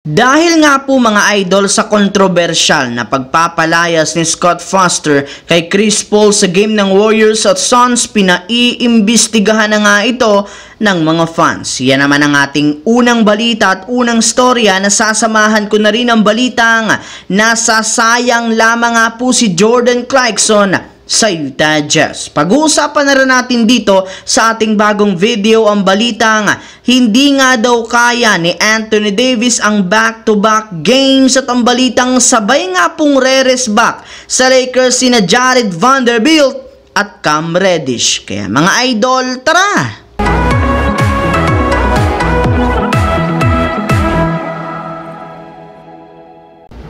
Dahil nga po mga idol sa kontrobersyal na pagpapalayas ni Scott Foster kay Chris Paul sa game ng Warriors at Suns, pinaiimbestigahan na nga ito ng mga fans. Yan naman ang ating unang balita at unang storya na sasamahan ko na rin ang balitang nasasayang lamang nga po si Jordan Clarkson sa Utah Jazz. Pag-uusapan na rin natin dito sa ating bagong video ang balitang hindi nga daw kaya ni Anthony Davis ang back-to-back games at ang balitang sabay nga pong re-rest back sa Lakers sina Jared Vanderbilt at Cam Reddish. Kaya mga idol, tara!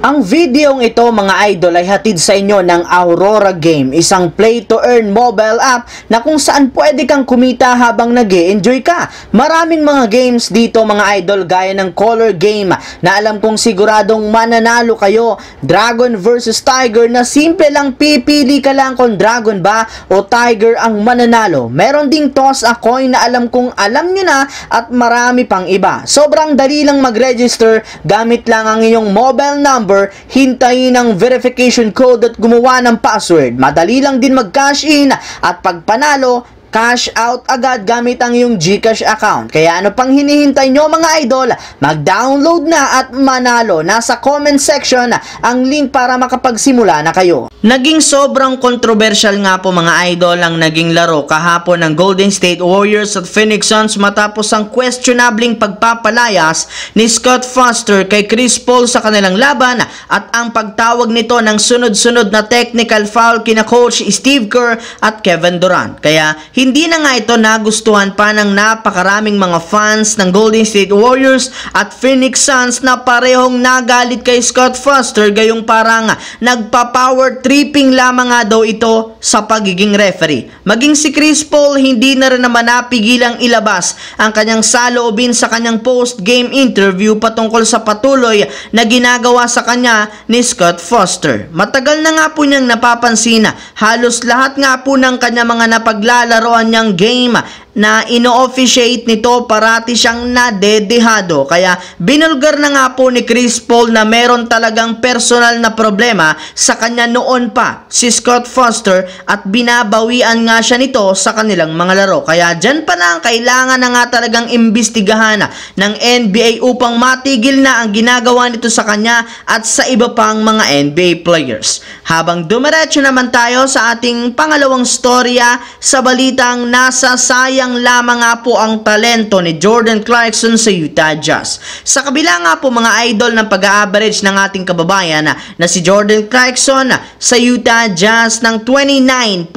Ang videong ito mga idol ay hatid sa inyo ng Aurora Game, isang play-to-earn mobile app na kung saan pwede kang kumita habang nag-e-enjoy ka. Maraming mga games dito mga idol gaya ng Color Game na alam kong siguradong mananalo kayo. Dragon versus Tiger na simple lang pipili ka lang kung Dragon ba o Tiger ang mananalo. Meron ding Toss a Coin na alam kong alam nyo na at marami pang iba. Sobrang dali lang mag-register, gamit lang ang iyong mobile number, hintayin ang verification code at gumawa ng password. Madali lang din mag-cash in at pag panalo, cash out agad gamit ang iyong GCash account. Kaya ano pang hinihintay nyo mga idol? Mag-download na at manalo. Nasa comment section ang link para makapagsimula na kayo. Naging sobrang kontrobersyal nga po mga idol ang naging laro kahapon ng Golden State Warriors at Phoenix Suns matapos ang questionabling pagpapalayas ni Scott Foster kay Chris Paul sa kanilang laban at ang pagtawag nito ng sunod-sunod na technical foul kina Coach Steve Kerr at Kevin Durant. Kaya hindi na nga ito nagustuhan pa ng napakaraming mga fans ng Golden State Warriors at Phoenix Suns na parehong nagalit kay Scott Foster gayong parang nagpa-power tripping lamang nga daw ito sa pagiging referee. Maging si Chris Paul hindi na rin naman napigilang ilabas ang kanyang saloobin sa kanyang post-game interview patungkol sa patuloy na ginagawa sa kanya ni Scott Foster. Matagal na nga po niyang napapansin na halos lahat nga po ng kanya mga napaglalaro niyang game na ino-officiate nito parati siyang nadedehado. Kaya binulgar na nga po ni Chris Paul na meron talagang personal na problema sa kanya noon pa si Scott Foster at binabawian nga siya nito sa kanilang mga laro. Kaya dyan pa lang kailangan na nga talagang imbestigahan ng NBA upang matigil na ang ginagawa nito sa kanya at sa iba pang mga NBA players. Habang dumiretso naman tayo sa ating pangalawang storya sa balitang nasasayang lamang nga po ang talento ni Jordan Clarkson sa Utah Jazz. Sa kabila nga po mga idol ng pag-a-average ng ating kababayan na si Jordan Clarkson sa Utah Jazz ng 29.6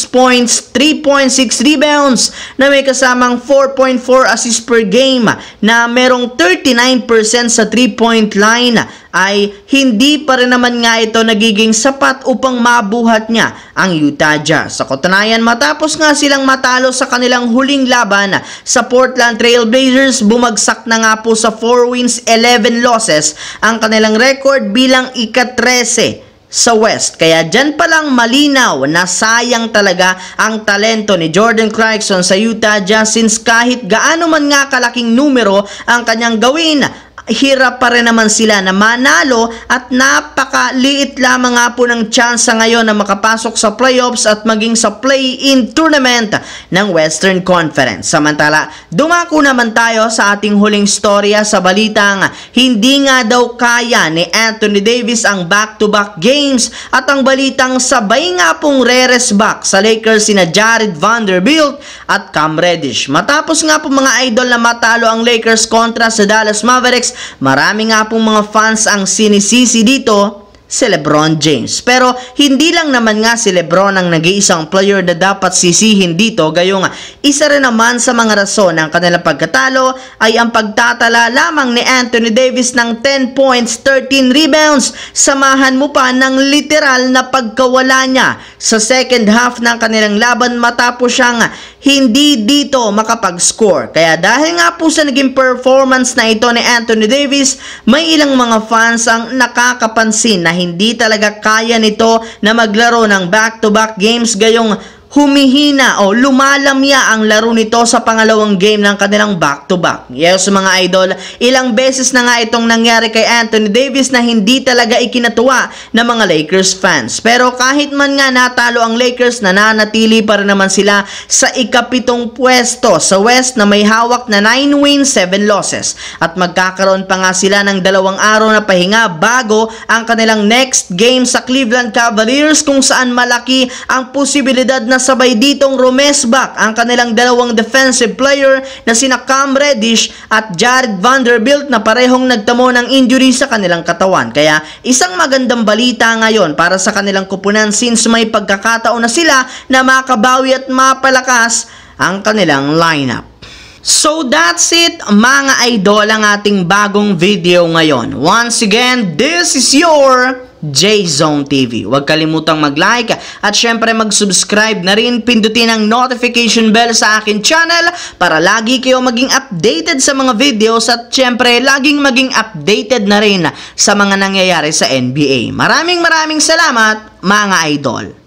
points, 3.6 rebounds na may kasamang 4.4 assists per game na merong 39% sa 3-point line ay hindi pa rin naman nga ito nagiging sapat upang mabuhat niya ang Utah Jazz. Sa katunayan, matapos nga silang matalo sa kanilang huling laban sa Portland Trail Blazers, bumagsak na nga po sa 4 wins, 11 losses ang kanilang record bilang ika-13 sa West. Kaya dyan palang malinaw na sayang talaga ang talento ni Jordan Clarkson sa Utah Jazz since kahit gaano man nga kalaking numero ang kanyang gawin, hirap pa rin naman sila na manalo at napakaliit lamang nga po ng chance ngayon na makapasok sa playoffs at maging sa play-in tournament ng Western Conference. Samantala, dumako naman tayo sa ating huling storya sa balitang hindi nga daw kaya ni Anthony Davis ang back-to-back games at ang balitang sabay nga pong re-rest back sa Lakers sina Jared Vanderbilt at Cam Reddish. Matapos nga po mga idol na matalo ang Lakers kontra sa Dallas Mavericks, marami nga pong mga fans ang sinisisi dito si LeBron James. Pero hindi lang naman nga si LeBron ang nag-iisang player na dapat sisihin dito, gayong isa rin naman sa mga rason ng kanilang pagkatalo ay ang pagtatala lamang ni Anthony Davis ng 10 points, 13 rebounds. Samahan mo pa ng literal na pagkawala niya sa second half ng kanilang laban matapos siyang hindi dito makapag-score. Kaya dahil nga po sa naging performance na ito ni Anthony Davis, may ilang mga fans ang nakakapansin na hindi talaga kaya nito na maglaro ng back-to-back games gayong humihina o lumalamya ang laro nito sa pangalawang game ng kanilang back-to-back. Yes mga idol, ilang beses na nga itong nangyari kay Anthony Davis na hindi talaga ikinatuwa ng mga Lakers fans. Pero kahit man nga natalo ang Lakers, nananatili pa rin naman sila sa ikapitong pwesto sa West na may hawak na 9 wins, 7 losses. At magkakaroon pa nga sila ng 2 araw na pahinga bago ang kanilang next game sa Cleveland Cavaliers, kung saan malaki ang posibilidad na sabay ditong rumesback ang kanilang 2 defensive player na sina Cam Reddish at Jared Vanderbilt na parehong nagtamo ng injury sa kanilang katawan. Kaya isang magandang balita ngayon para sa kanilang kupunan, since may pagkakataon na sila na makabawi at mapalakas ang kanilang lineup. So that's it mga idol, ang ating bagong video ngayon. Once again, this is your J-Zone TV. Huwag kalimutang mag-like at syempre mag-subscribe na rin. Pindutin ang notification bell sa akin channel para lagi kayo maging updated sa mga videos at syempre laging maging updated na rin sa mga nangyayari sa NBA. Maraming salamat mga idol.